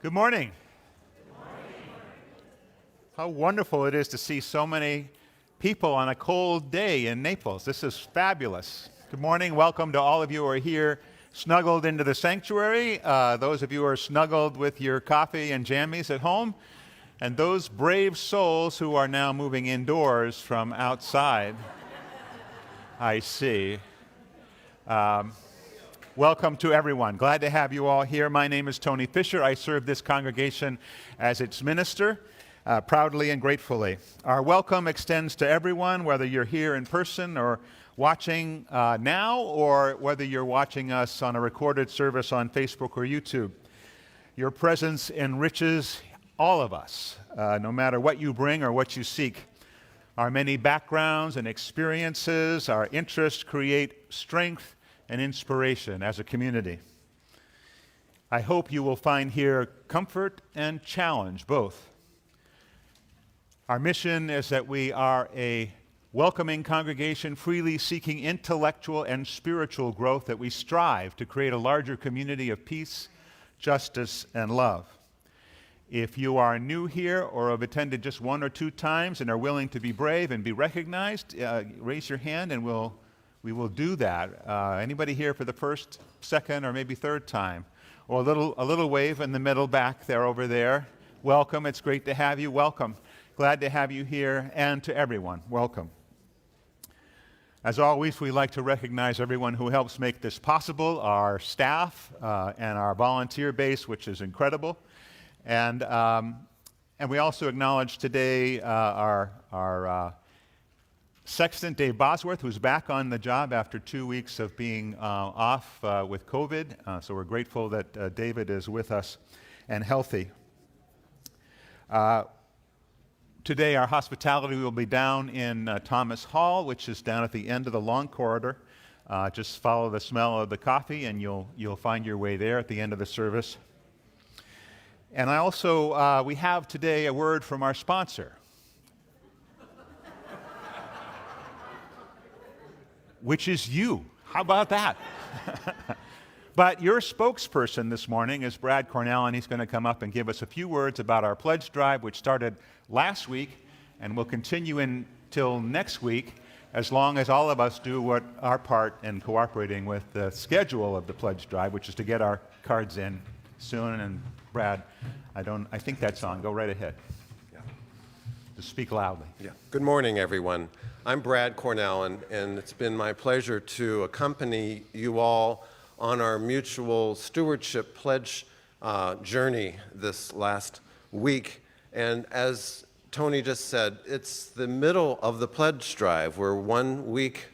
Good morning. How wonderful it is to see so many people on a cold day in Naples. This is fabulous. Good morning. Welcome to all of you who are here snuggled into the sanctuary, those of you who are snuggled with your coffee and jammies at home, and those brave souls who are now moving indoors from outside. I see. Welcome to everyone. Glad to have you all here. My name is Tony Fisher. I serve this congregation as its minister, proudly and gratefully. Our welcome extends to everyone, whether you're here in person or watching now, or whether you're watching us on a recorded service on Facebook or YouTube. Your presence enriches all of us, no matter what you bring or what you seek. Our many backgrounds and experiences, our interests create strength and inspiration as a community. I hope you will find here comfort and challenge both. Our mission is that we are a welcoming congregation, freely seeking intellectual and spiritual growth, that we strive to create a larger community of peace, justice, and love. If you are new here or have attended just one or two times and are willing to be brave and be recognized, raise your hand and we will do that. Anybody here for the first, second, or maybe third time? Or a little wave in the middle back there, over there. Welcome. It's great to have you. Welcome. Glad to have you here. And to everyone, welcome. As always, we like to recognize everyone who helps make this possible, our staff and our volunteer base, which is incredible. And we also acknowledge today our sexton, Dave Bosworth, who's back on the job after 2 weeks of being off with COVID. So we're grateful that David is with us and healthy. Today our hospitality will be down in Thomas Hall, which is down at the end of the long corridor. Just follow the smell of the coffee and you'll find your way there at the end of the service. And we have today a word from our sponsor, which is you. How about that? But your spokesperson this morning is Brad Cornell, and he's going to come up and give us a few words about our pledge drive, which started last week and will continue until next week, as long as all of us do what our part in cooperating with the schedule of the pledge drive, which is to get our cards in soon. And Brad, I think that's on. Go right ahead. Yeah. Just speak loudly. Yeah. Good morning, everyone. I'm Brad Cornell, and it's been my pleasure to accompany you all on our mutual stewardship pledge journey this last week. And as Tony just said, it's the middle of the pledge drive. We're 1 week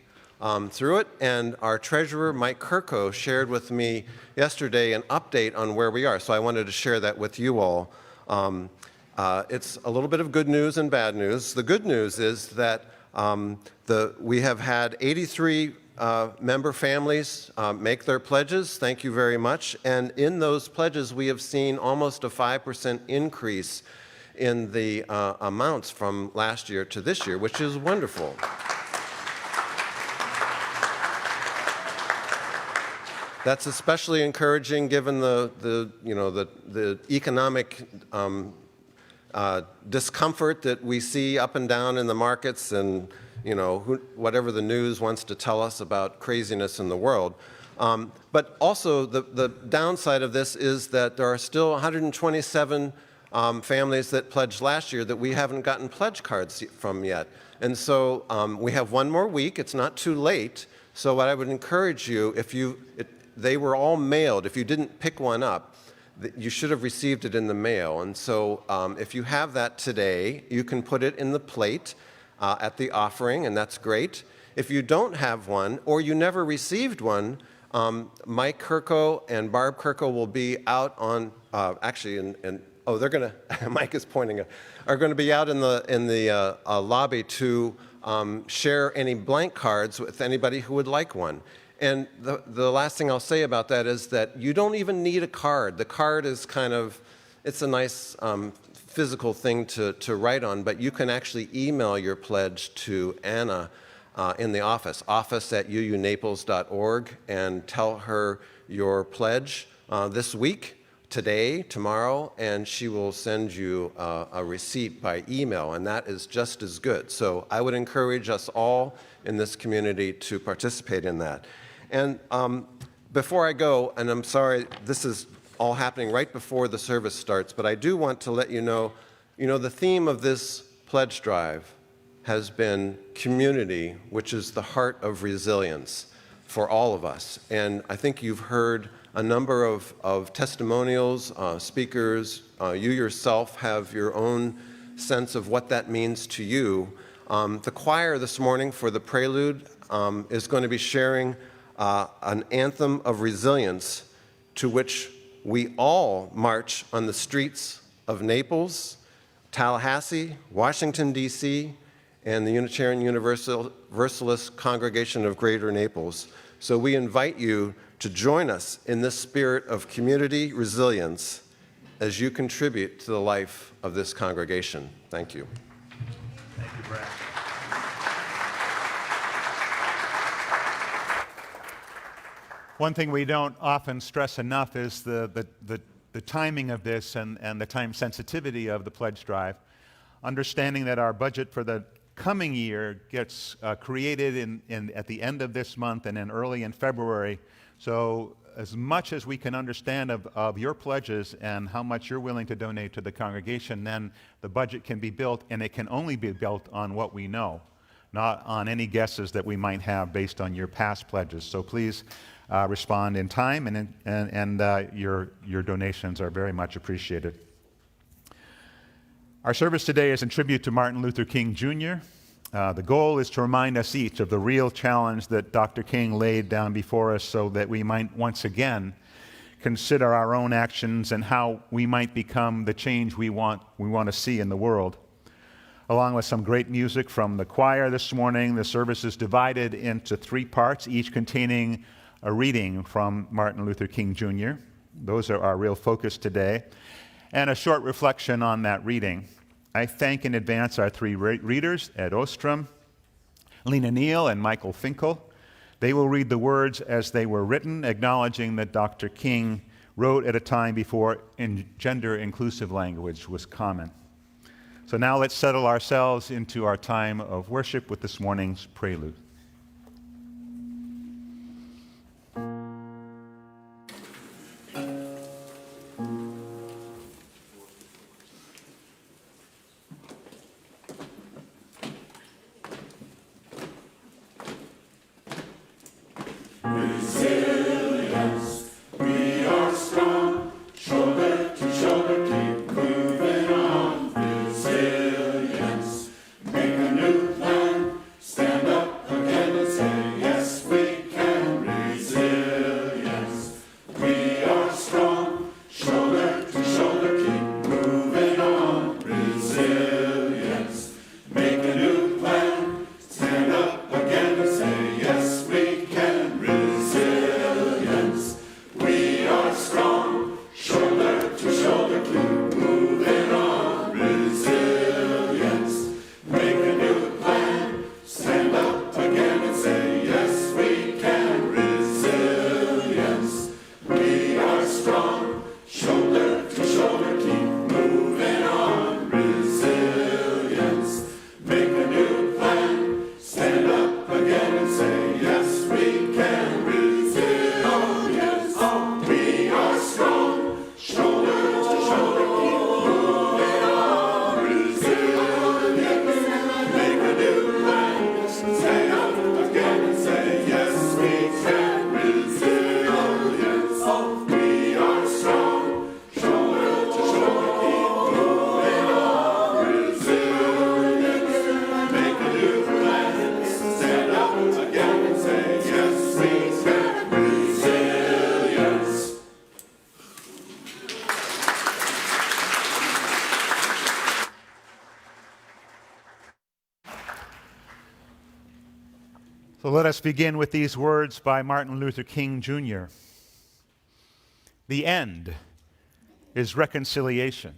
through it, and our treasurer, Mike Kirko, shared with me yesterday an update on where we are. So I wanted to share that with you all. It's a little bit of good news and bad news. The good news is that we have had 83 member families make their pledges. Thank you very much. And in those pledges, we have seen almost a 5% increase in the amounts from last year to this year, which is wonderful. That's especially encouraging given the economic discomfort that we see up and down in the markets, and whatever the news wants to tell us about craziness in the world. But also the downside of this is that there are still 127 families that pledged last year that we haven't gotten pledge cards from yet. And so we have 1 more week. It's not too late. So what I would encourage you, they were all mailed. If you didn't pick one up, you should have received it in the mail. And so if you have that today, you can put it in the plate at the offering, and that's great. If you don't have one, or you never received one, Mike Kirko and Barb Kirko will be out on, they're going to, Mike is pointing, are going to be out in the lobby to share any blank cards with anybody who would like one. And the last thing I'll say about that is that you don't even need a card. The card is it's a nice physical thing to write on, but you can actually email your pledge to Anna in the office@uunaples.org, and tell her your pledge this week. today, tomorrow, and she will send you a receipt by email, and that is just as good. So I would encourage us all in this community to participate in that. And before I go, and I'm sorry, this is all happening right before the service starts, but I do want to let you know, the theme of this pledge drive has been community, which is the heart of resilience for all of us. And I think you've heard a number of testimonials, speakers. You yourself have your own sense of what that means to you. The choir this morning for the prelude is going to be sharing an anthem of resilience to which we all march on the streets of Naples, Tallahassee, Washington, D.C., and the Unitarian Universalist Congregation of Greater Naples. So we invite you to join us in this spirit of community resilience as you contribute to the life of this congregation. Thank you. Thank you, Brad. One thing we don't often stress enough is the timing of this and the time sensitivity of the pledge drive. Understanding that our budget for the coming year gets created at the end of this month and then early in February. So as much as we can understand of your pledges and how much you're willing to donate to the congregation, then the budget can be built, and it can only be built on what we know, not on any guesses that we might have based on your past pledges. So please respond in time, and your donations are very much appreciated. Our service today is in tribute to Martin Luther King Jr. The goal is to remind us each of the real challenge that Dr. King laid down before us so that we might once again consider our own actions and how we might become the change we want to see in the world. Along with some great music from the choir this morning, the service is divided into 3 parts, each containing a reading from Martin Luther King Jr. Those are our real focus today, and a short reflection on that reading. I thank in advance our 3 readers, Ed Ostrom, Lena Neal, and Michael Finkel. They will read the words as they were written, acknowledging that Dr. King wrote at a time before gender-inclusive language was common. So now let's settle ourselves into our time of worship with this morning's prelude. So let us begin with these words by Martin Luther King Jr. The end is reconciliation.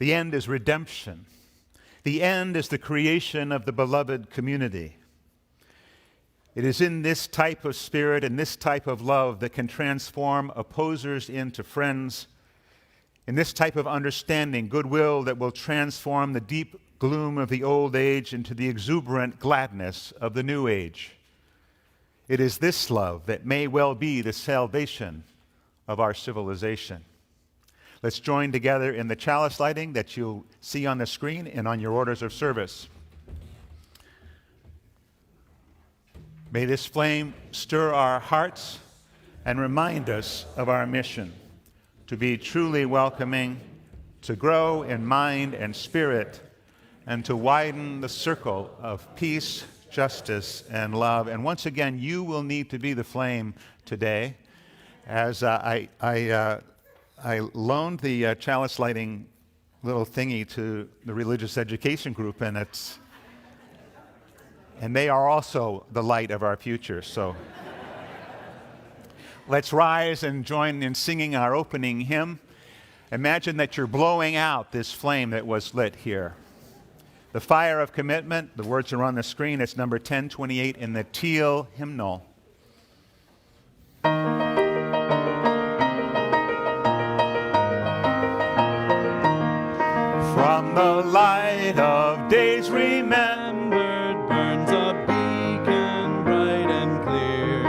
The end is redemption. The end is the creation of the beloved community. It is in this type of spirit and this type of love that can transform opposers into friends, in this type of understanding, goodwill that will transform the deep gloom of the old age into the exuberant gladness of the new age. It is this love that may well be the salvation of our civilization. Let's join together in the chalice lighting that you'll see on the screen and on your orders of service. May this flame stir our hearts and remind us of our mission to be truly welcoming, to grow in mind and spirit, and to widen the circle of peace, justice, and love. And once again, you will need to be the flame today. As I loaned the chalice lighting little thingy to the religious education group, and they are also the light of our future. So let's rise and join in singing our opening hymn. Imagine that you're blowing out this flame that was lit here. The Fire of Commitment, the words are on the screen. It's number 1028 in the Teal hymnal. From the light of days remembered burns a beacon bright and clear,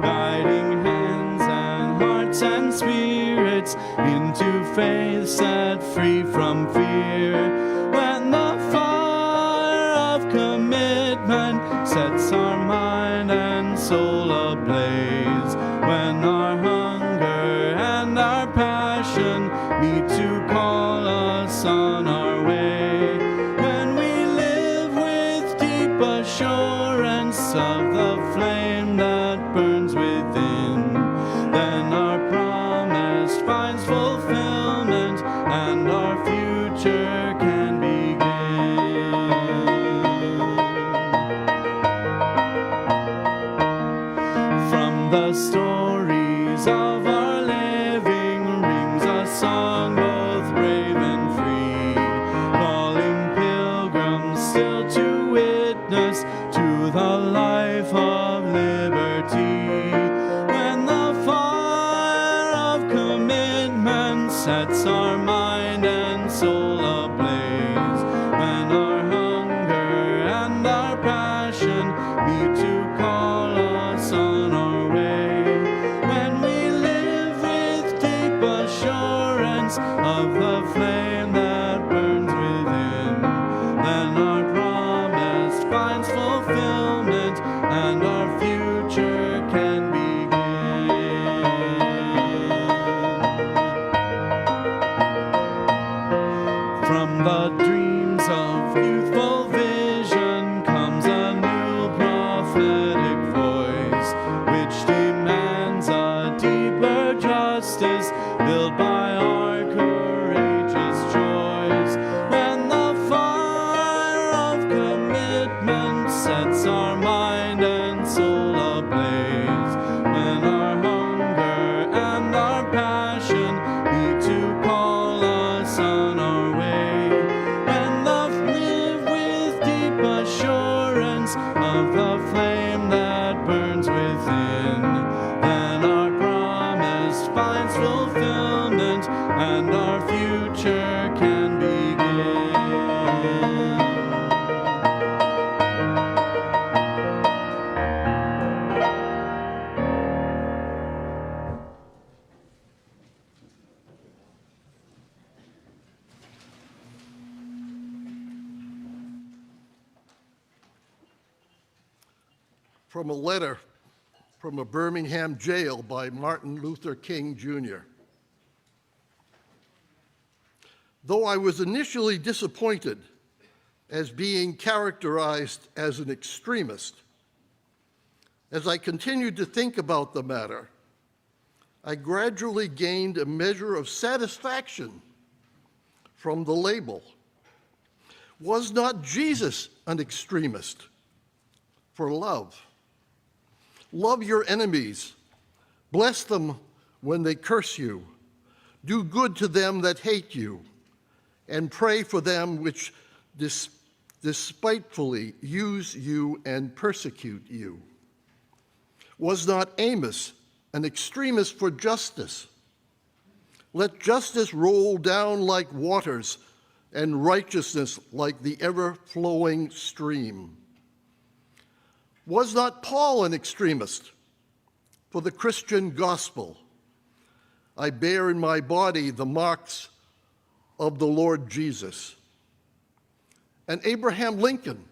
guiding hands and hearts and spirits into faith set free from fear. When the fire of commitment sets our mind and soul ablaze, when our hunger and our passion meet to call us on our way, when we live with deep assurance of the flame that burns within, then our promise finds fulfillment and our future can begin. From the stories of our living rings a song both brave and free, calling pilgrims still to witness to the life of liberty. When the fire of commitment sets our mind and soul ablaze, when our hunger and our passion meet to call us on our way, when we live with deep assurance of the flame that burns within, then our promise finds fulfillment and our future can begin. From the dreams of youthful vision comes a new prophetic voice, which demands a deeper justice built by our courageous choice. When the fire of commitment sets our mind and soul ablaze, when our hunger and our passion need to call us on our way, when love live with deep assurance of the flame that burns within, then our promise finds fulfillment and our future can begin. From a letter from a Birmingham jail by Martin Luther King, Jr. Though I was initially disappointed as being characterized as an extremist, as I continued to think about the matter, I gradually gained a measure of satisfaction from the label. Was not Jesus an extremist for love? Love your enemies, bless them when they curse you, do good to them that hate you, and pray for them which despitefully use you and persecute you. Was not Amos an extremist for justice? Let justice roll down like waters and righteousness like the ever-flowing stream. Was not Paul an extremist for the Christian gospel? I bear in my body the marks of the Lord Jesus. And Abraham Lincoln,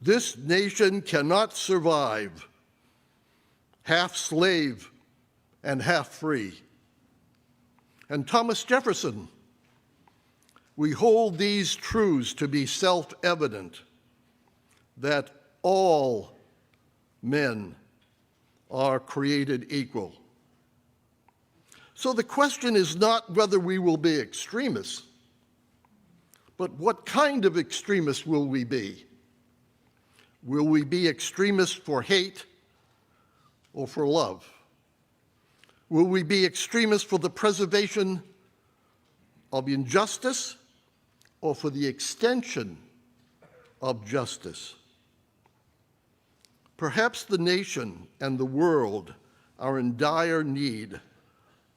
this nation cannot survive, half slave and half free. And Thomas Jefferson, we hold these truths to be self-evident, that all men are created equal. So the question is not whether we will be extremists, but what kind of extremists will we be? Will we be extremists for hate or for love? Will we be extremists for the preservation of injustice or for the extension of justice? Perhaps the nation and the world are in dire need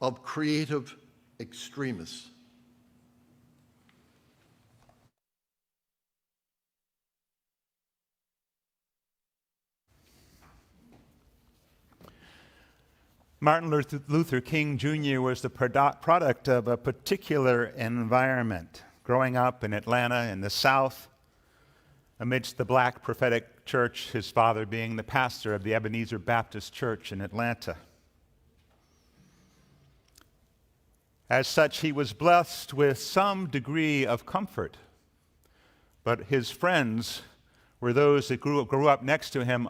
of creative extremists. Martin Luther King Jr. was the product of a particular environment. Growing up in Atlanta in the South, amidst the black prophetic church, his father being the pastor of the Ebenezer Baptist Church in Atlanta. As such, he was blessed with some degree of comfort, but his friends were those that grew up next to him,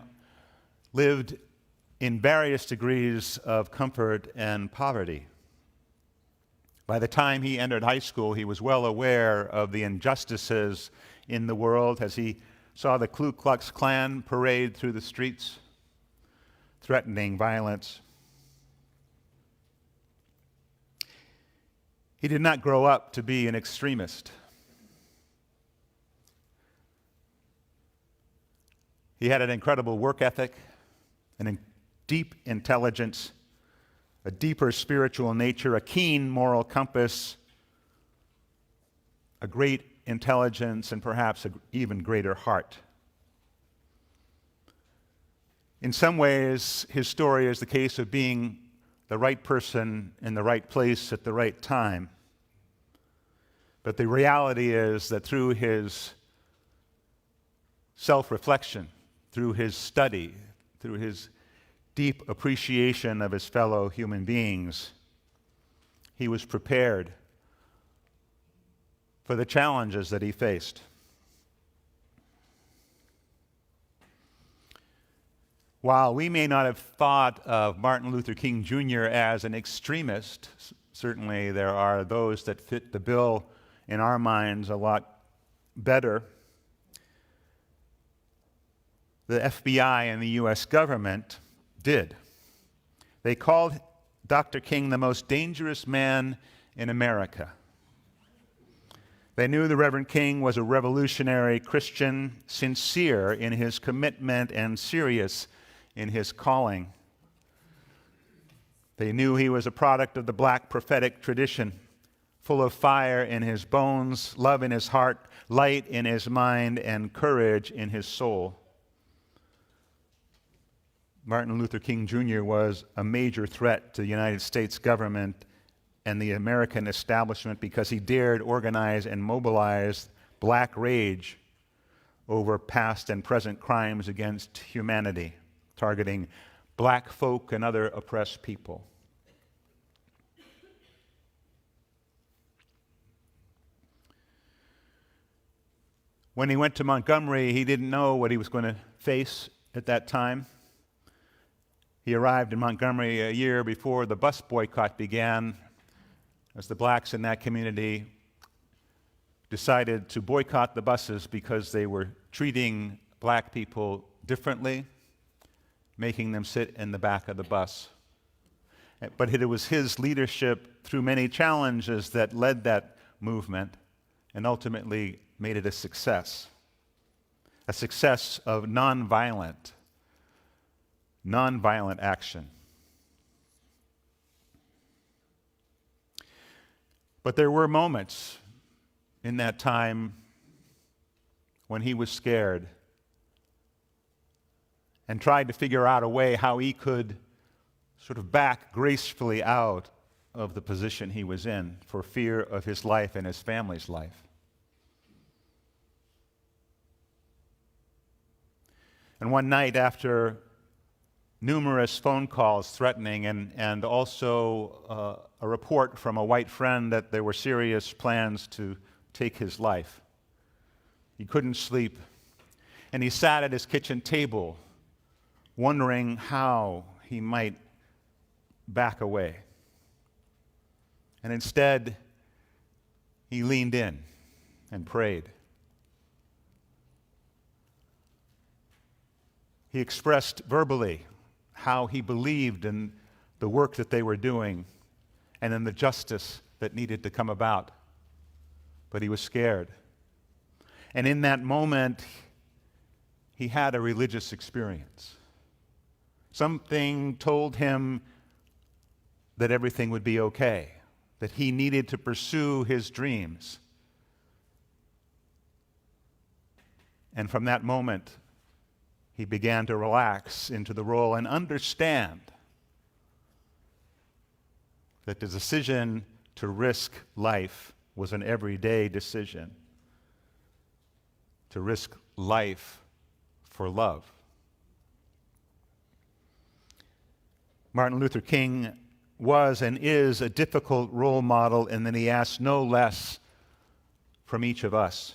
lived in various degrees of comfort and poverty. By the time he entered high school, he was well aware of the injustices in the world as he saw the Ku Klux Klan parade through the streets, threatening violence. He did not grow up to be an extremist. He had an incredible work ethic, deep intelligence, a deeper spiritual nature, a keen moral compass, a great intelligence, and perhaps an even greater heart. In some ways, his story is the case of being the right person in the right place at the right time. But the reality is that through his self-reflection, through his study, through his deep appreciation of his fellow human beings, he was prepared for the challenges that he faced. While we may not have thought of Martin Luther King Jr. as an extremist, certainly there are those that fit the bill in our minds a lot better. The FBI and the U.S. government did. They called Dr. King the most dangerous man in America. They knew the Reverend King was a revolutionary Christian, sincere in his commitment and serious in his calling. They knew he was a product of the black prophetic tradition, full of fire in his bones, love in his heart, light in his mind, and courage in his soul. Martin Luther King Jr. was a major threat to the United States government and the American establishment because he dared organize and mobilize black rage over past and present crimes against humanity, targeting black folk and other oppressed people. When he went to Montgomery, he didn't know what he was going to face at that time. He arrived in Montgomery a year before the bus boycott began, as the blacks in that community decided to boycott the buses because they were treating black people differently, making them sit in the back of the bus. But it was his leadership through many challenges that led that movement and ultimately made it a success of nonviolent nonviolent action. But there were moments in that time when he was scared and tried to figure out a way how he could sort of back gracefully out of the position he was in for fear of his life and his family's life. And one night, after numerous phone calls threatening and also a report from a white friend that there were serious plans to take his life, he couldn't sleep, and he sat at his kitchen table wondering how he might back away. And instead, he leaned in and prayed. He expressed verbally how he believed in the work that they were doing and in the justice that needed to come about. But he was scared. And in that moment, he had a religious experience. Something told him that everything would be okay, that he needed to pursue his dreams. And from that moment, he began to relax into the role and understand that the decision to risk life was an everyday decision, to risk life for love. Martin Luther King was and is a difficult role model, and that he asks no less from each of us.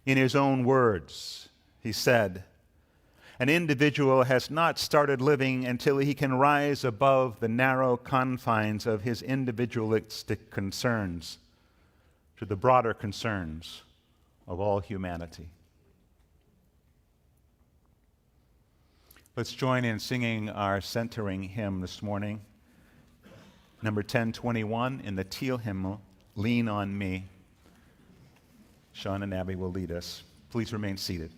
In his own words, he said, "An individual has not started living until he can rise above the narrow confines of his individualistic concerns to the broader concerns of all humanity." Let's join in singing our centering hymn this morning, number 1021 in the teal hymnal, "Lean on Me." Sean and Abby will lead us. Please remain seated.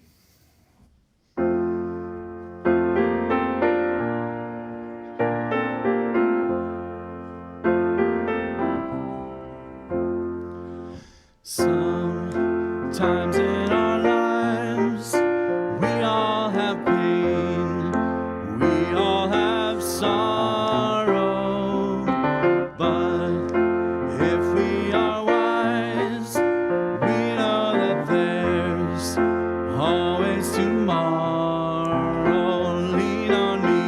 Sometimes in our lives, we all have pain, we all have sorrow, but if we are wise, we know that there's always tomorrow. Lean on me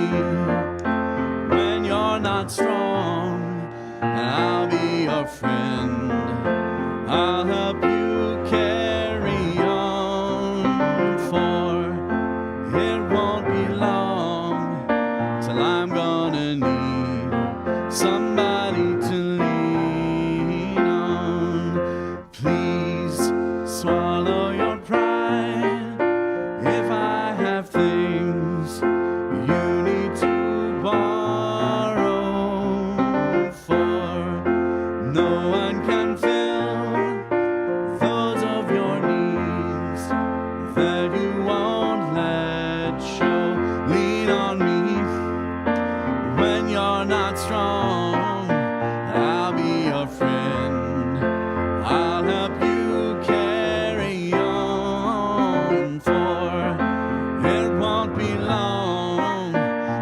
when you're not strong, and I'll be your friend. I'll help you carry on, for it won't be long till I'm gonna need somebody to lean on. Please swallow your pride if I have things you need to borrow, for no one can fill those of your needs that you won't let show. Lean on me when you're not strong, I'll be your friend. I'll help you carry on, for it won't be long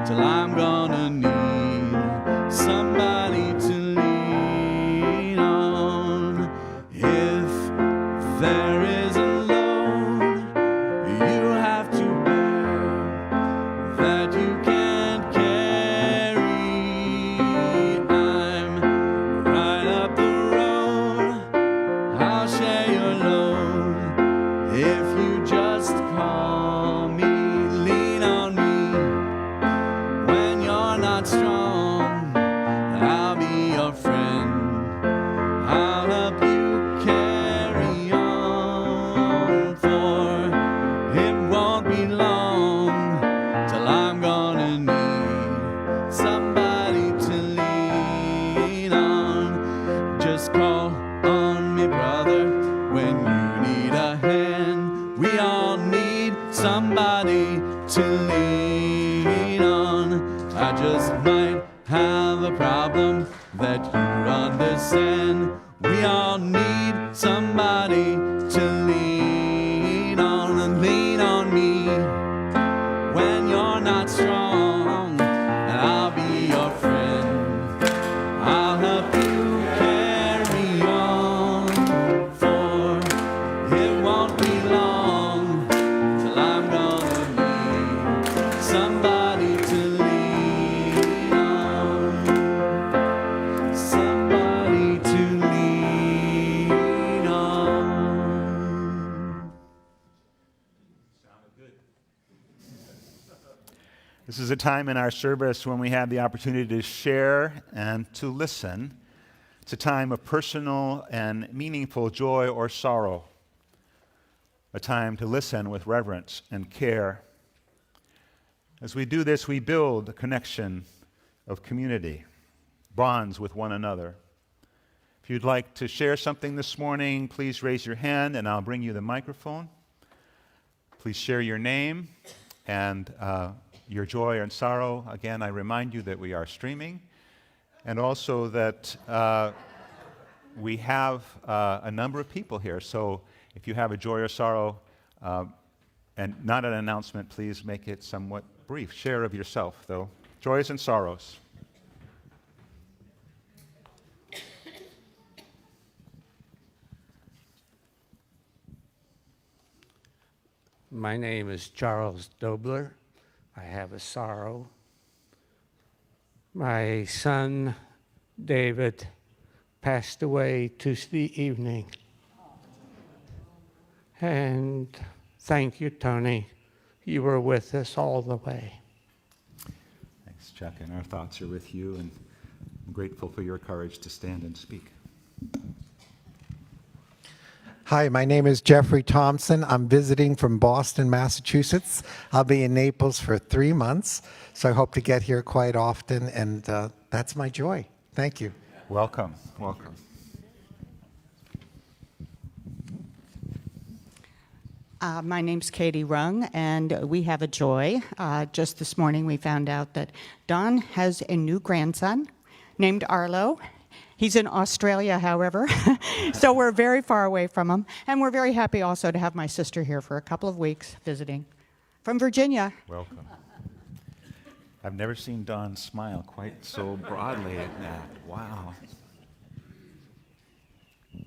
till I'm gonna need somebody to lean on. If there is a load you have to bear that you can't carry, just might have a problem that you understand. We all need somebody to lean on, and lean on me when you're not strong, and I'll be your friend. I'll help you carry on, for it won't be long till I'm gonna need somebody to lean on, somebody to lean on. This is a time in our service when we have the opportunity to share and to listen. It's a time of personal and meaningful joy or sorrow, a time to listen with reverence and care. As we do this, we build a connection of community, bonds with one another. If you'd like to share something this morning, please raise your hand and I'll bring you the microphone. Please share your name and your joy and sorrow. Again, I remind you that we are streaming, and also that we have a number of people here. So if you have a joy or sorrow and not an announcement, please make it somewhat brief. Share of yourself, though. Joys and sorrows. My name is Charles Dobler. I have a sorrow. My son, David, passed away Tuesday evening. And thank you, Tony. You were with us all the way. Thanks, Chuck, and our thoughts are with you, and I'm grateful for your courage to stand and speak. Hi, my name is Jeffrey Thompson. I'm visiting from Boston, Massachusetts. I'll be in Naples for 3 months, so I hope to get here quite often, and that's my joy. Thank you. Welcome, welcome. My name's Katie Rung, and we have a joy. Just this morning, we found out that Don has a new grandson named Arlo. He's in Australia, however, so we're very far away from him. And we're very happy also to have my sister here for a couple of weeks visiting from Virginia. Welcome. I've never seen Don smile quite so broadly at that. Wow.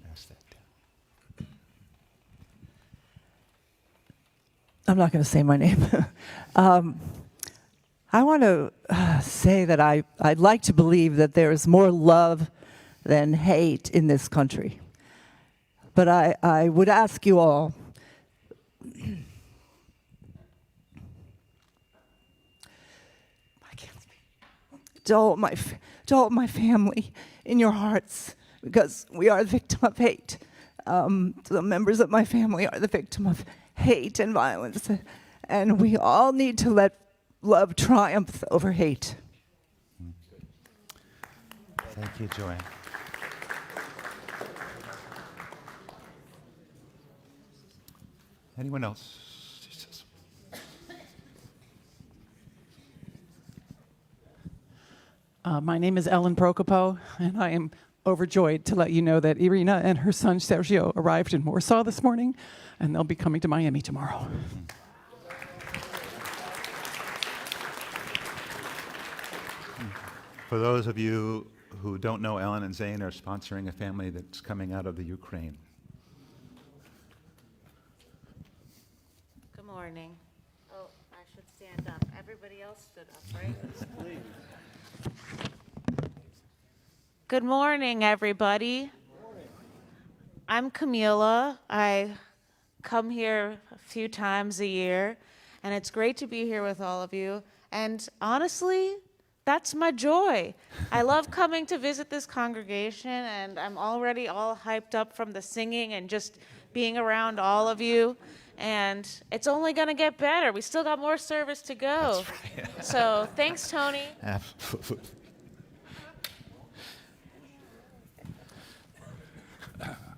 Pass that down. I'm not going to say my name. I want to say that I'd like to believe that there is more love than hate in this country. But I would ask you all, I can't speak. To all my family in your hearts, because we are the victim of hate. The members of my family are the victim of hate and violence, and we all need to let love triumph over hate. Thank you, Joanne. Anyone else? Jesus. My name is Ellen Prokopo, and I am overjoyed to let you know that Irina and her son Sergio arrived in Warsaw this morning, and they'll be coming to Miami tomorrow. For those of you who don't know, Ellen and Zane are sponsoring a family that's coming out of the Ukraine. Good morning. Oh, I should stand up. Everybody else stood up, right? Good morning, everybody. I'm Camila. I come here a few times a year, and it's great to be here with all of you. And honestly, that's my joy. I love coming to visit this congregation, and I'm already all hyped up from the singing and just being around all of you. And it's only going to get better. We still got more service to go. That's right. So thanks, Tony. Absolutely.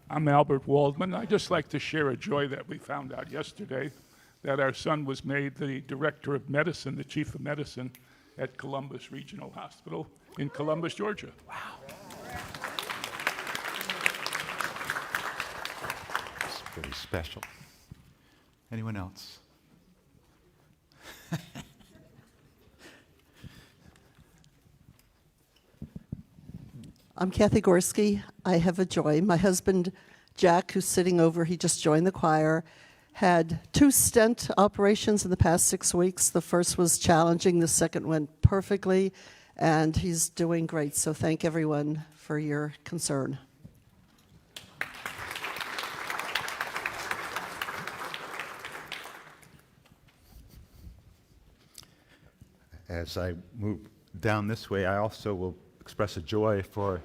I'm Albert Waldman. I'd just like to share a joy that we found out yesterday, that our son was made the director of medicine, the chief of medicine at Columbus Regional Hospital in Columbus, Georgia. It's pretty special. Anyone else? I'm Kathy Gorski. I have a joy. My husband, Jack, who's sitting over, he just joined the choir, had 2 stent operations in the past 6 weeks. The first was challenging, the second went perfectly, and he's doing great. So thank everyone for your concern. As I move down this way, I also will express a joy for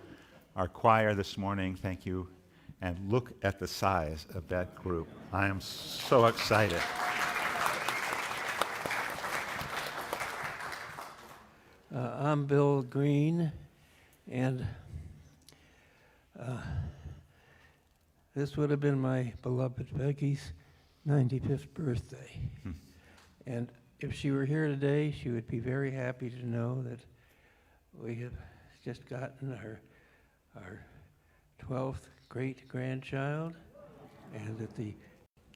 our choir this morning. Thank you. And look at the size of that group. I am so excited. I'm Bill Green, and this would have been my beloved Becky's 95th birthday. And if she were here today, she would be very happy to know that we have just gotten our 12th great-grandchild, and that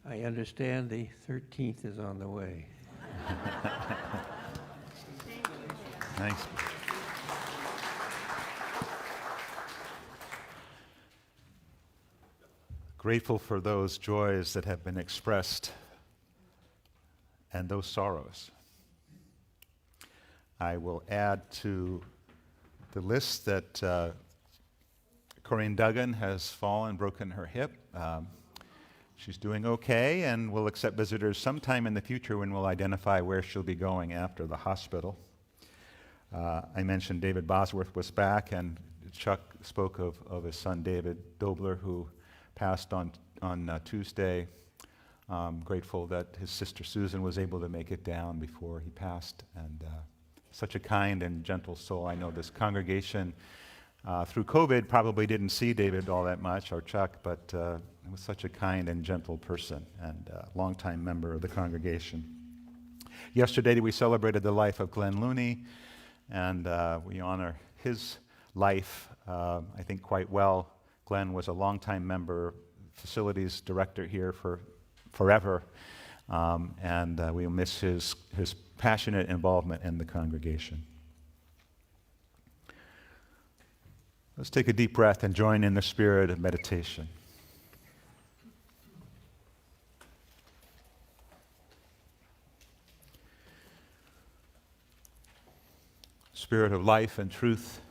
I understand the 13th is on the way. Thanks. Grateful for those joys that have been expressed and those sorrows. I will add to the list that Corinne Duggan has fallen, broken her hip. She's doing okay, and we'll accept visitors sometime in the future when we'll identify where she'll be going after the hospital. I mentioned David Bosworth was back, and Chuck spoke of his son David Dobler, who passed on Tuesday. Grateful that his sister Susan was able to make it down before he passed, and such a kind and gentle soul. I know this congregation through COVID probably didn't see David all that much, or Chuck, but he was such a kind and gentle person and longtime member of the congregation. Yesterday we celebrated the life of Glenn Looney, and we honor his life, I think, quite well. Glenn was a longtime member, facilities director here for forever, and we'll miss his passionate involvement in the congregation. Let's take a deep breath and join in the spirit of meditation. Spirit of life and truth,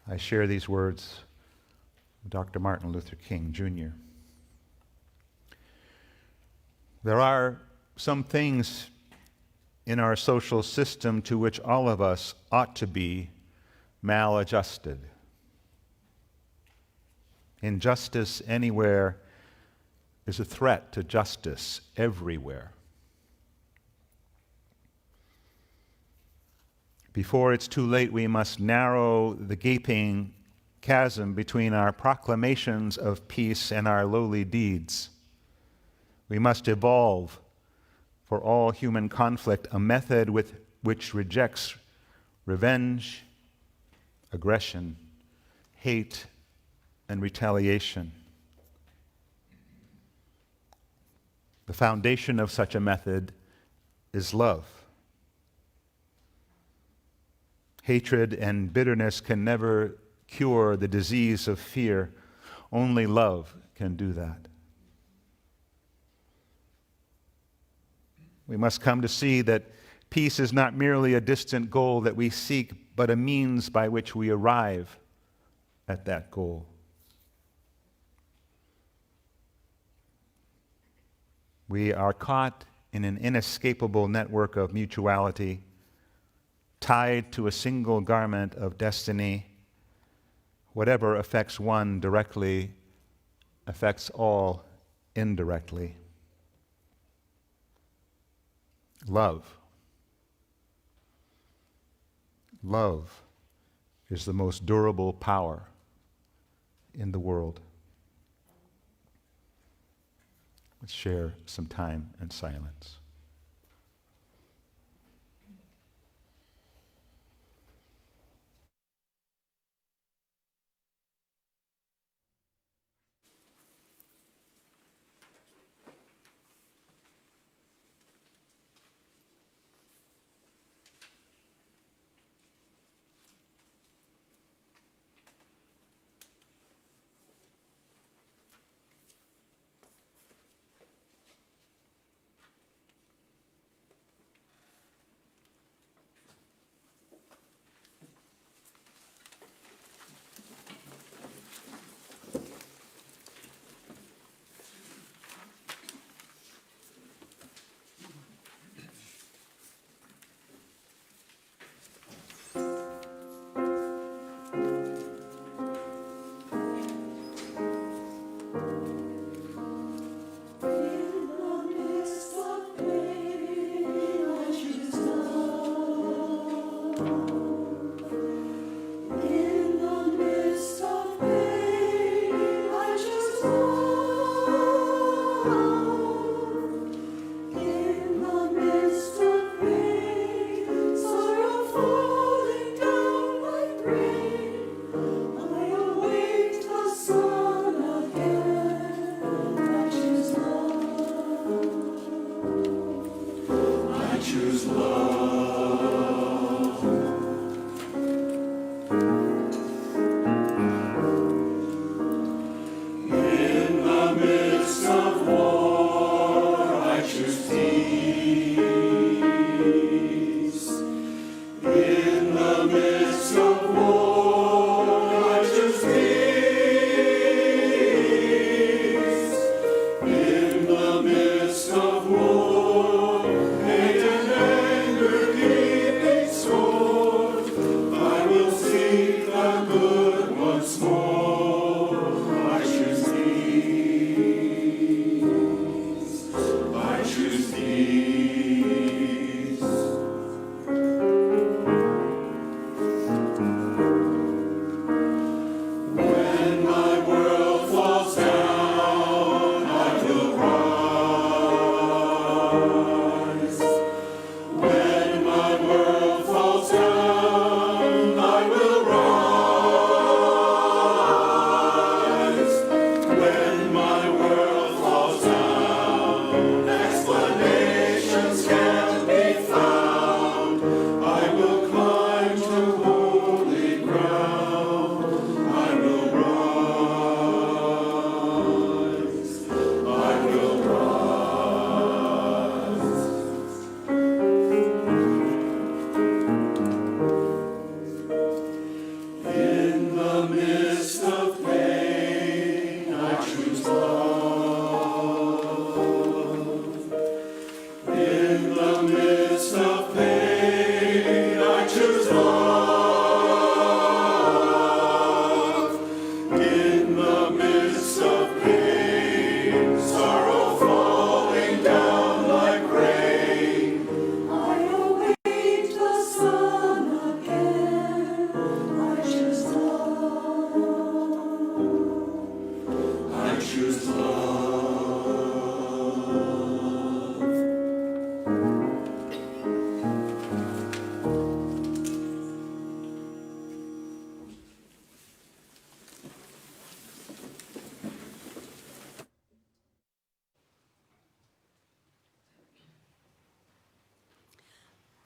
I share these words with Dr. Martin Luther King, Jr. There are some things in our social system to which all of us ought to be maladjusted. Injustice anywhere is a threat to justice everywhere. Before it's too late, we must narrow the gaping chasm between our proclamations of peace and our lowly deeds. We must evolve for all human conflict a method which rejects revenge, aggression, hate, and retaliation. The foundation of such a method is love. Hatred and bitterness can never cure the disease of fear. Only love can do that. We must come to see that peace is not merely a distant goal that we seek, but a means by which we arrive at that goal. We are caught in an inescapable network of mutuality, tied to a single garment of destiny. Whatever affects one directly affects all indirectly. Love. Love is the most durable power in the world. Let's share some time in silence.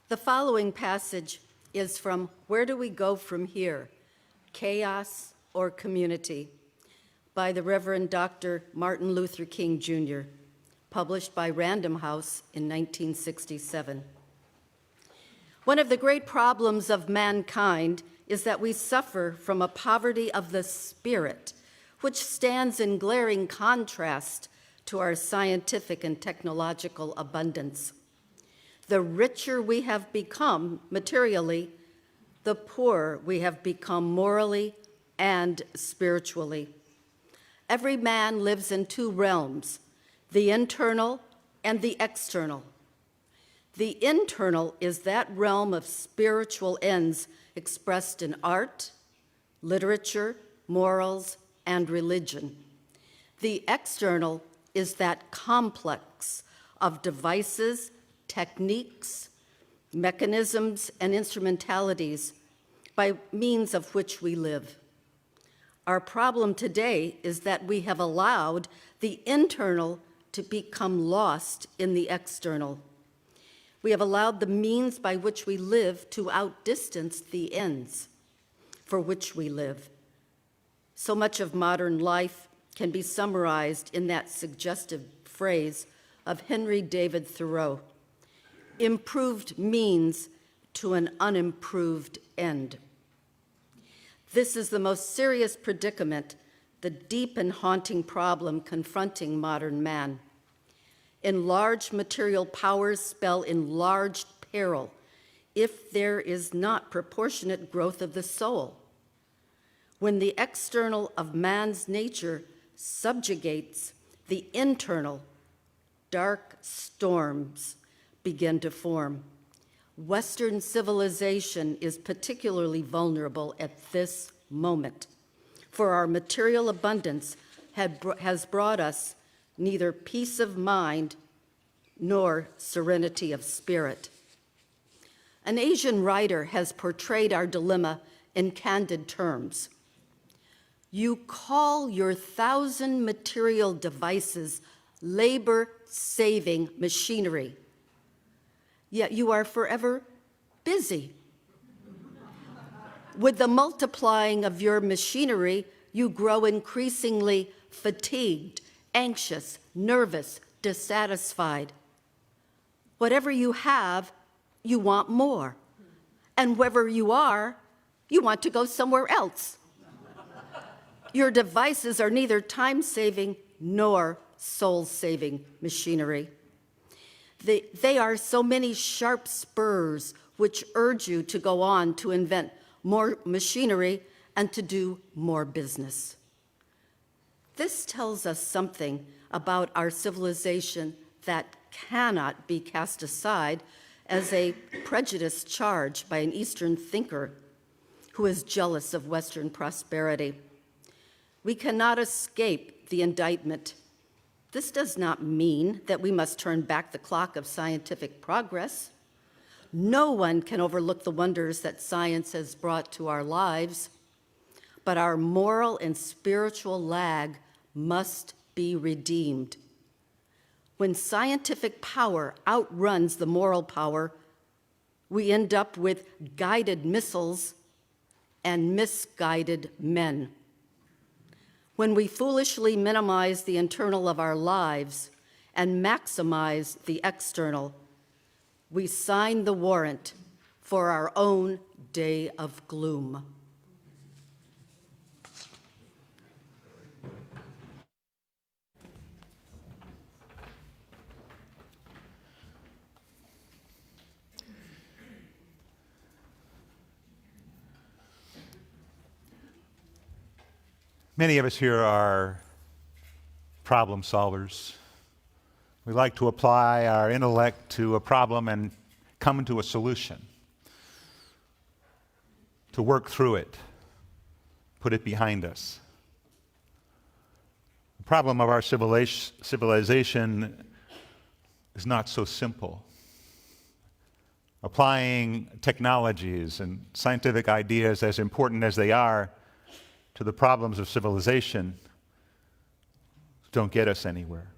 The following passage is from Where Do We Go From Here? Chaos or Community? By the Reverend Dr. Martin Luther King, Jr., published by Random House in 1967. One of the great problems of mankind is that we suffer from a poverty of the spirit, which stands in glaring contrast to our scientific and technological abundance. The richer we have become materially, the poorer we have become morally and spiritually. Every man lives in two realms, the internal and the external. The internal is that realm of spiritual ends expressed in art, literature, morals, and religion. The external is that complex of devices, techniques, mechanisms, and instrumentalities by means of which we live. Our problem today is that we have allowed the internal to become lost in the external. We have allowed the means by which we live to outdistance the ends for which we live. So much of modern life can be summarized in that suggestive phrase of Henry David Thoreau: improved means to an unimproved end. This is the most serious predicament, the deep and haunting problem confronting modern man. Enlarged material powers spell enlarged peril if there is not proportionate growth of the soul. When the external of man's nature subjugates the internal, dark storms begin to form. Western civilization is particularly vulnerable at this moment, for our material abundance has brought us neither peace of mind nor serenity of spirit. An Asian writer has portrayed our dilemma in candid terms. You call your 1,000 material devices labor-saving machinery, yet you are forever busy. With the multiplying of your machinery, you grow increasingly fatigued, anxious, nervous, dissatisfied. Whatever you have, you want more. And wherever you are, you want to go somewhere else. Your devices are neither time-saving nor soul-saving machinery. They are so many sharp spurs which urge you to go on to invent more machinery and to do more business. This tells us something about our civilization that cannot be cast aside as a prejudiced charge by an Eastern thinker who is jealous of Western prosperity. We cannot escape the indictment. This does not mean that we must turn back the clock of scientific progress. No one can overlook the wonders that science has brought to our lives, but our moral and spiritual lag must be redeemed. When scientific power outruns the moral power, we end up with guided missiles and misguided men. When we foolishly minimize the internal of our lives and maximize the external, we sign the warrant for our own day of gloom. Many of us here are problem solvers. We like to apply our intellect to a problem and come to a solution, to work through it, put it behind us. The problem of our civilization is not so simple. Applying technologies and scientific ideas, as important as they are, to the problems of civilization don't get us anywhere.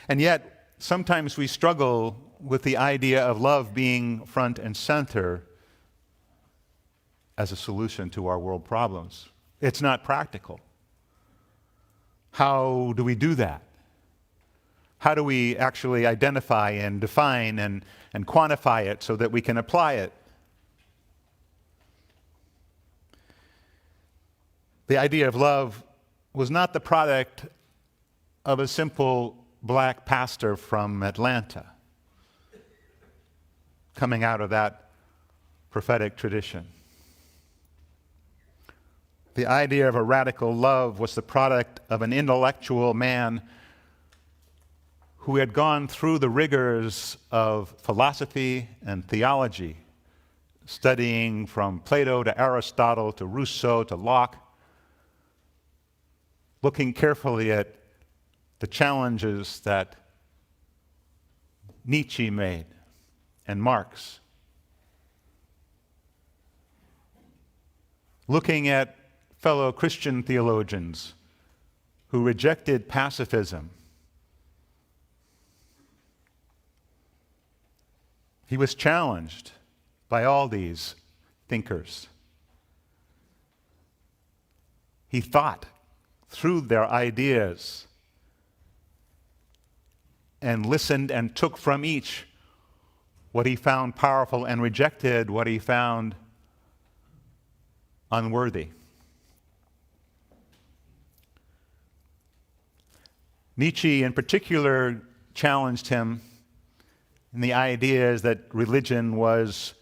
And yet, sometimes we struggle with the idea of love being front and center as a solution to our world problems. It's not practical. How do we do that? How do we actually identify and define and quantify it so that we can apply it? The idea of love was not the product of a simple black pastor from Atlanta coming out of that prophetic tradition. The idea of a radical love was the product of an intellectual man who had gone through the rigors of philosophy and theology, studying from Plato to Aristotle to Rousseau to Locke, looking carefully at the challenges that Nietzsche made and Marx. Looking at fellow Christian theologians who rejected pacifism. He was challenged by all these thinkers. He thought through their ideas and listened and took from each what he found powerful and rejected what he found unworthy. Nietzsche, in particular, challenged him in the ideas that religion was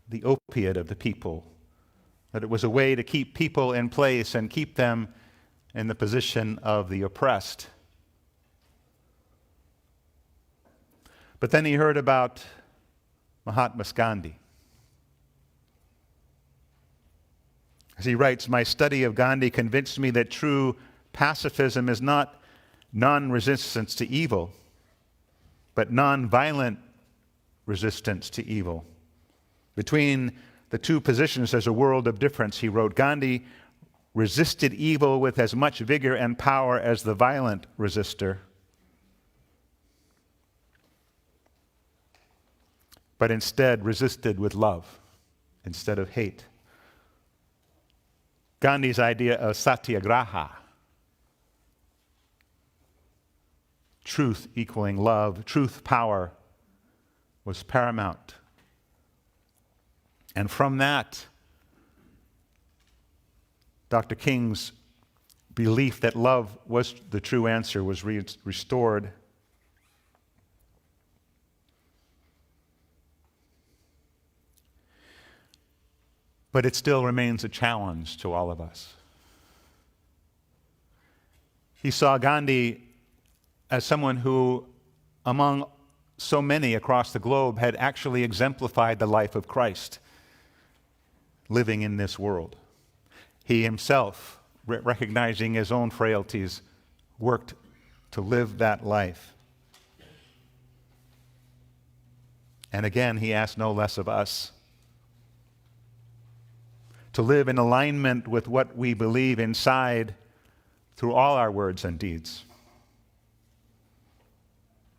the opiate of the people, that it was a way to keep people in place and keep them in the position of the oppressed. But then he heard about Mahatma Gandhi. As he writes, "My study of Gandhi convinced me that true pacifism is not non-resistance to evil, but non-violent resistance to evil. Between the two positions, there's a world of difference," he wrote. "Gandhi resisted evil with as much vigor and power as the violent resistor. But instead resisted with love instead of hate." Gandhi's idea of satyagraha, truth equaling love, truth power, was paramount. And from that, Dr. King's belief that love was the true answer was restored. But it still remains a challenge to all of us. He saw Gandhi as someone who, among so many across the globe, had actually exemplified the life of Christ living in this world. He himself, recognizing his own frailties, worked to live that life. And again, he asked no less of us. To live in alignment with what we believe inside through all our words and deeds.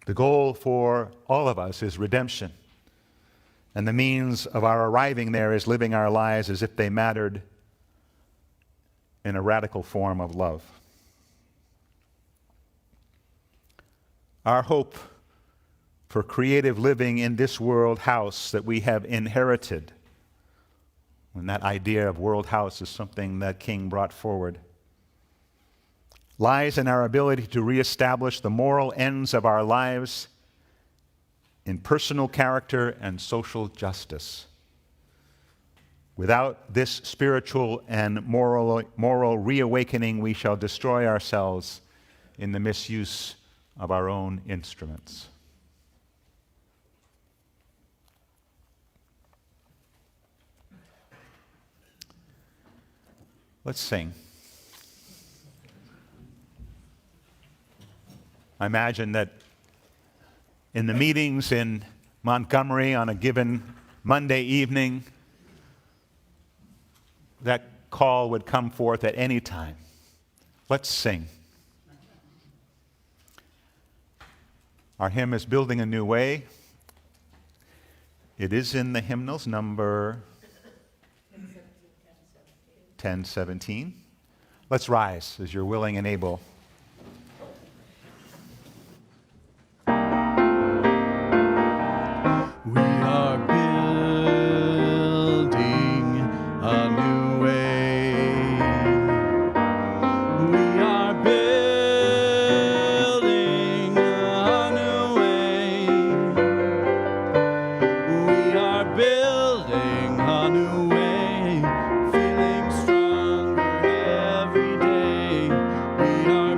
The goal for all of us is redemption. And the means of our arriving there is living our lives as if they mattered in a radical form of love. Our hope for creative living in this world house that we have inherited, and that idea of world house is something that King brought forward, lies in our ability to reestablish the moral ends of our lives in personal character and social justice. Without this spiritual and moral reawakening, we shall destroy ourselves in the misuse of our own instruments. Let's sing. I imagine that in the meetings in Montgomery on a given Monday evening, that call would come forth at any time. Let's sing. Our hymn is Building a New Way. It is in the hymnals, number 1017. Let's rise as you're willing and able. We are building a new way. We are building a new way. We are building a new way, feeling stronger every day. We are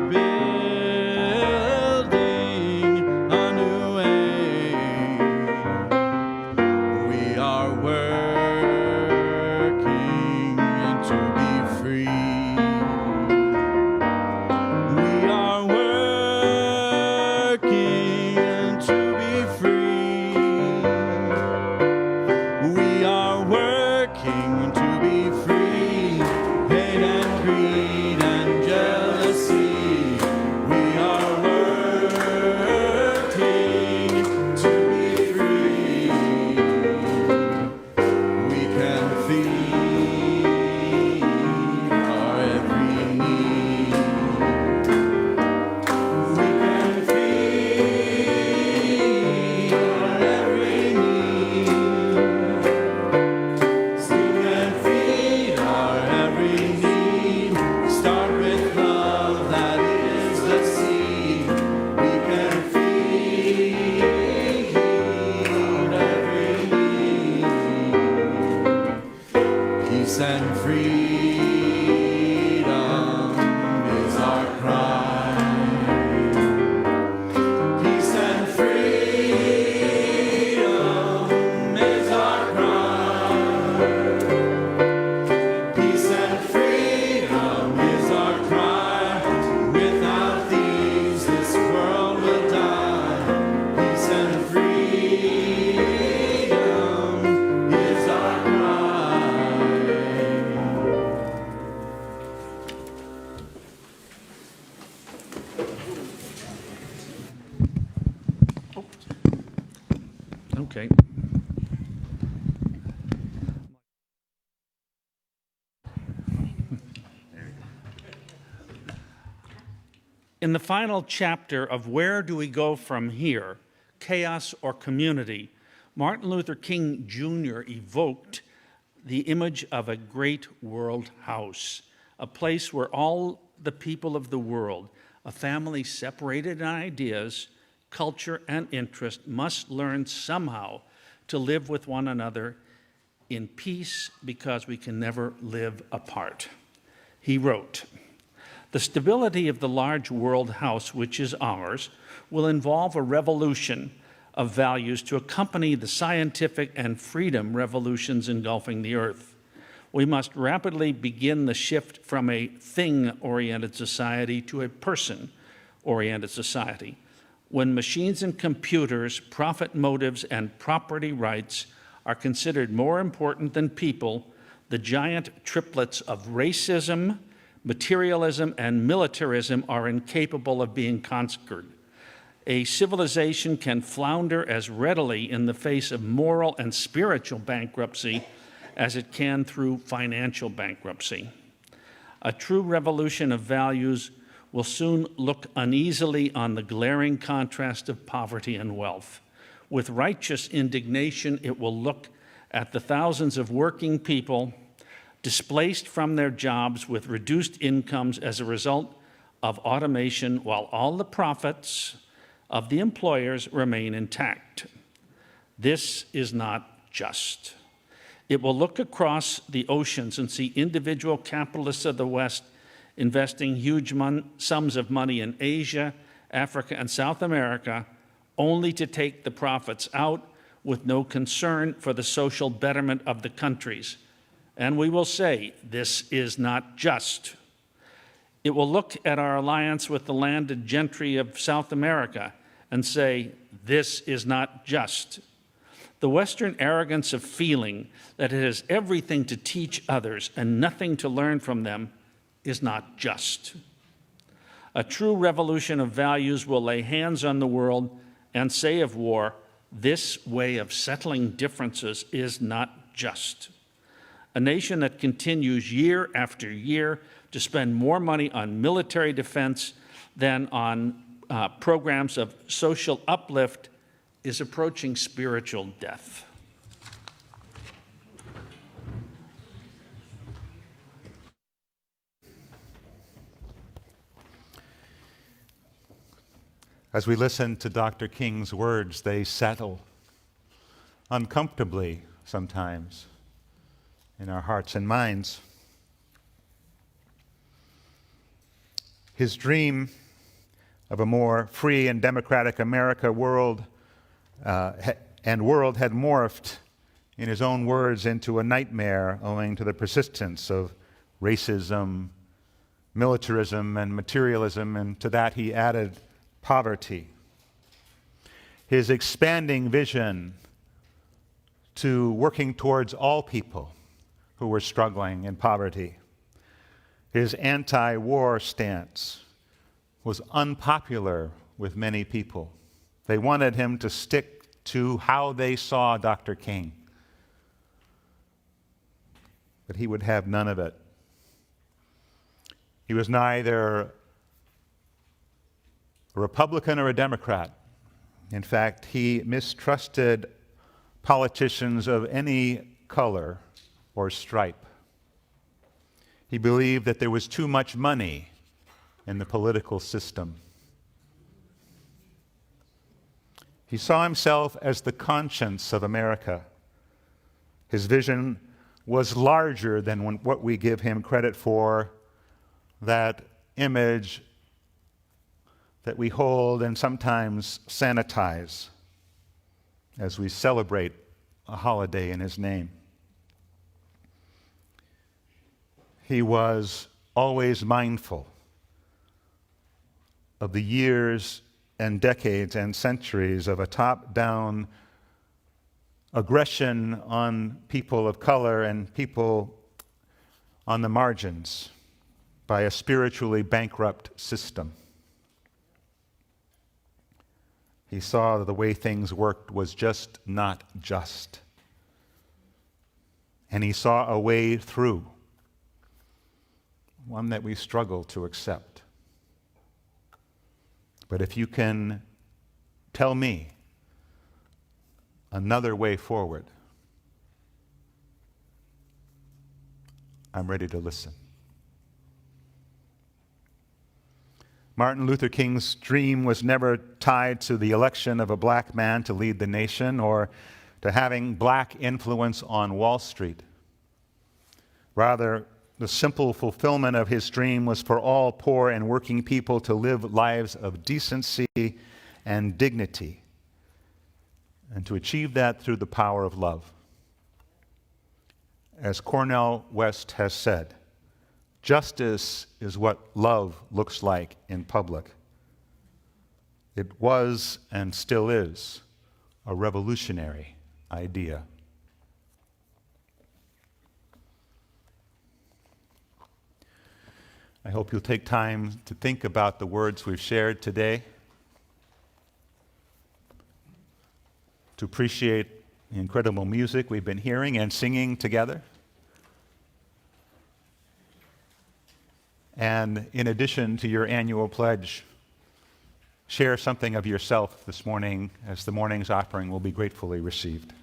Okay. In the final chapter of Where Do We Go From Here? Chaos or Community, Martin Luther King Jr. evoked the image of a great world house, a place where all the people of the world, a family separated in ideas, culture, and interest, must learn somehow to live with one another in peace because we can never live apart. He wrote, "The stability of the large world house, which is ours, will involve a revolution of values to accompany the scientific and freedom revolutions engulfing the earth. We must rapidly begin the shift from a thing-oriented society to a person-oriented society. When machines and computers, profit motives, and property rights are considered more important than people, the giant triplets of racism, materialism, and militarism are incapable of being conquered. A civilization can flounder as readily in the face of moral and spiritual bankruptcy as it can through financial bankruptcy. A true revolution of values will soon look uneasily on the glaring contrast of poverty and wealth. With righteous indignation, it will look at the thousands of working people displaced from their jobs with reduced incomes as a result of automation, while all the profits of the employers remain intact. This is not just. It will look across the oceans and see individual capitalists of the West investing huge sums of money in Asia, Africa, and South America, only to take the profits out with no concern for the social betterment of the countries. And we will say, this is not just. It will look at our alliance with the landed gentry of South America and say, this is not just. The Western arrogance of feeling that it has everything to teach others and nothing to learn from them is not just. A true revolution of values will lay hands on the world and say of war, this way of settling differences is not just. A nation that continues year after year to spend more money on military defense than on programs of social uplift is approaching spiritual death. As we listen to Dr. King's words, they settle uncomfortably sometimes in our hearts and minds. His dream of a more free and democratic America world had morphed, in his own words, into a nightmare owing to the persistence of racism, militarism, and materialism, and to that he added poverty. His expanding vision to working towards all people who were struggling in poverty. His anti-war stance was unpopular with many people. They wanted him to stick to how they saw Dr. King. But he would have none of it. He was neither a Republican or a Democrat. In fact, he mistrusted politicians of any color or stripe. He believed that there was too much money in the political system. He saw himself as the conscience of America. His vision was larger than what we give him credit for, that image that we hold and sometimes sanitize as we celebrate a holiday in his name. He was always mindful of the years and decades and centuries of a top-down aggression on people of color and people on the margins by a spiritually bankrupt system. He saw that the way things worked was just not just. And he saw a way through, one that we struggle to accept. But if you can tell me another way forward, I'm ready to listen. Martin Luther King's dream was never tied to the election of a black man to lead the nation or to having black influence on Wall Street. Rather, the simple fulfillment of his dream was for all poor and working people to live lives of decency and dignity, and to achieve that through the power of love. As Cornel West has said, justice is what love looks like in public. It was and still is a revolutionary idea. I hope you'll take time to think about the words we've shared today, to appreciate the incredible music we've been hearing and singing together. And in addition to your annual pledge, share something of yourself this morning as the morning's offering will be gratefully received.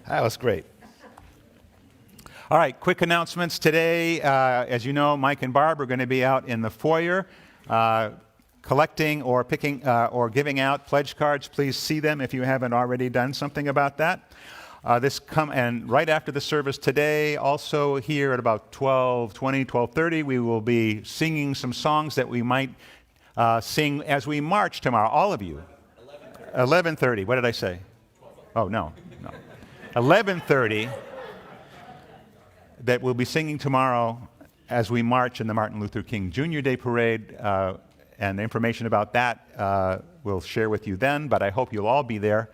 That was great. All right, quick announcements today. As you know, Mike and Barb are going to be out in the foyer collecting or picking or giving out pledge cards. Please see them if you haven't already done something about that. And right after the service today, also here at about 12:20, 12:30, we will be singing some songs that we might sing as we march tomorrow, all of you. 11:30. What did I say? Oh, no. 11:30, that we'll be singing tomorrow as we march in the Martin Luther King Jr. Day Parade. And information about that we'll share with you then, but I hope you'll all be there,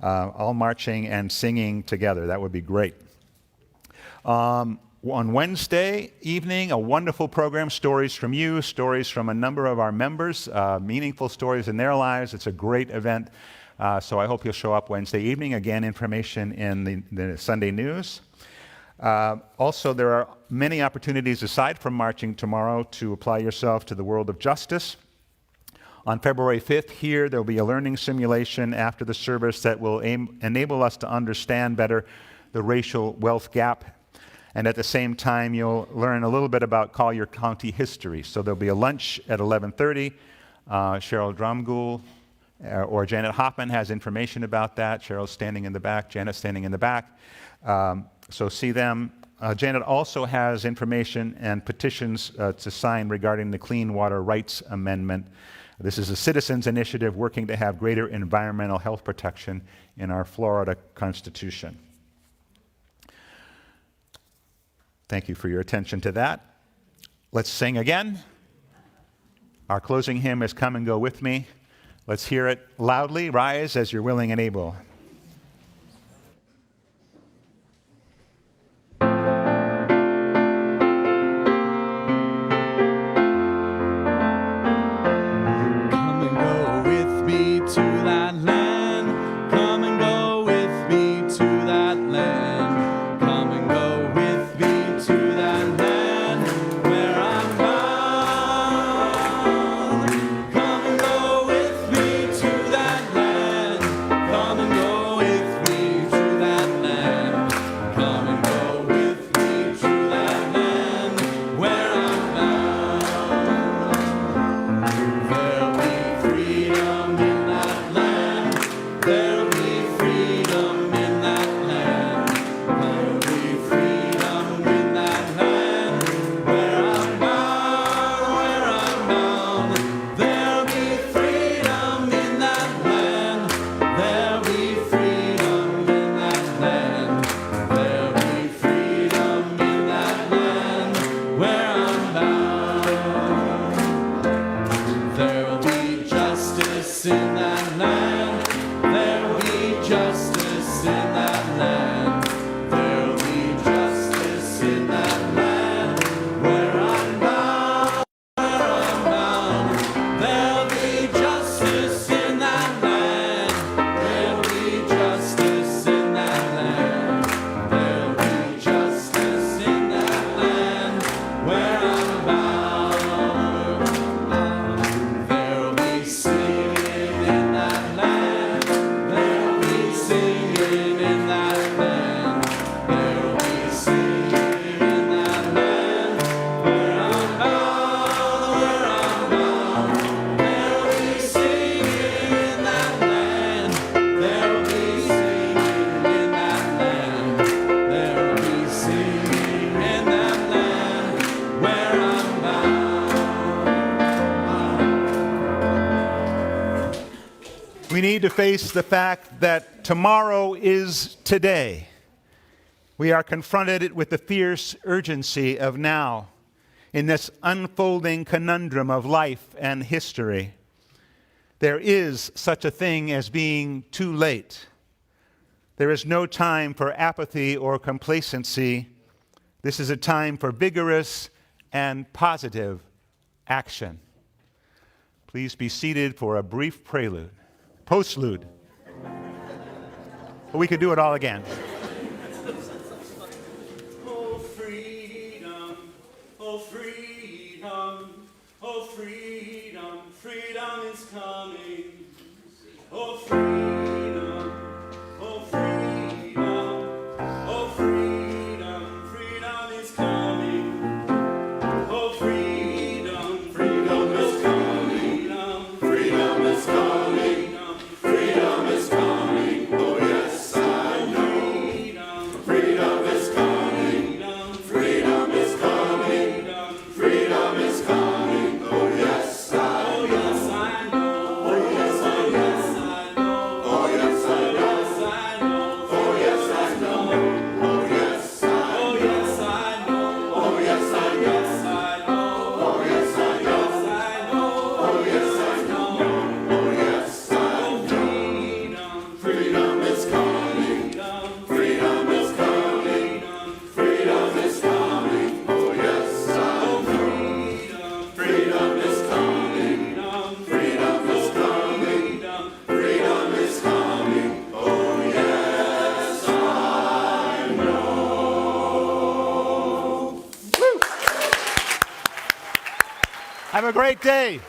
all marching and singing together. That would be great. On Wednesday evening, a wonderful program, Stories from You, stories from a number of our members, meaningful stories in their lives. It's a great event, so I hope you'll show up Wednesday evening. Again, information in the Sunday news. Also, there are many opportunities aside from marching tomorrow to apply yourself to the world of justice. On February 5th here, there will be a learning simulation after the service that will enable us to understand better the racial wealth gap. And at the same time, you'll learn a little bit about Collier County history. So there'll be a lunch at 11:30. Cheryl Drumgoole or Janet Hoffman has information about that. Cheryl's standing in the back, Janet's standing in the back. So see them. Janet also has information and petitions to sign regarding the Clean Water Rights Amendment. This is a citizens' initiative working to have greater environmental health protection in our Florida Constitution. Thank you for your attention to that. Let's sing again. Our closing hymn is Come and Go With Me. Let's hear it loudly. Rise as you're willing and able. We need to face the fact that tomorrow is today. We are confronted with the fierce urgency of now in this unfolding conundrum of life and history. There is such a thing as being too late. There is no time for apathy or complacency. This is a time for vigorous and positive action. Please be seated for a brief postlude. But we could do it all again. Oh, freedom, oh, freedom, oh, freedom, freedom is coming. Oh, freedom, oh, freedom, oh, freedom, freedom is coming. Oh, freedom, freedom is coming. Freedom is coming. Freedom is coming. Oh, yes, I know. a great day.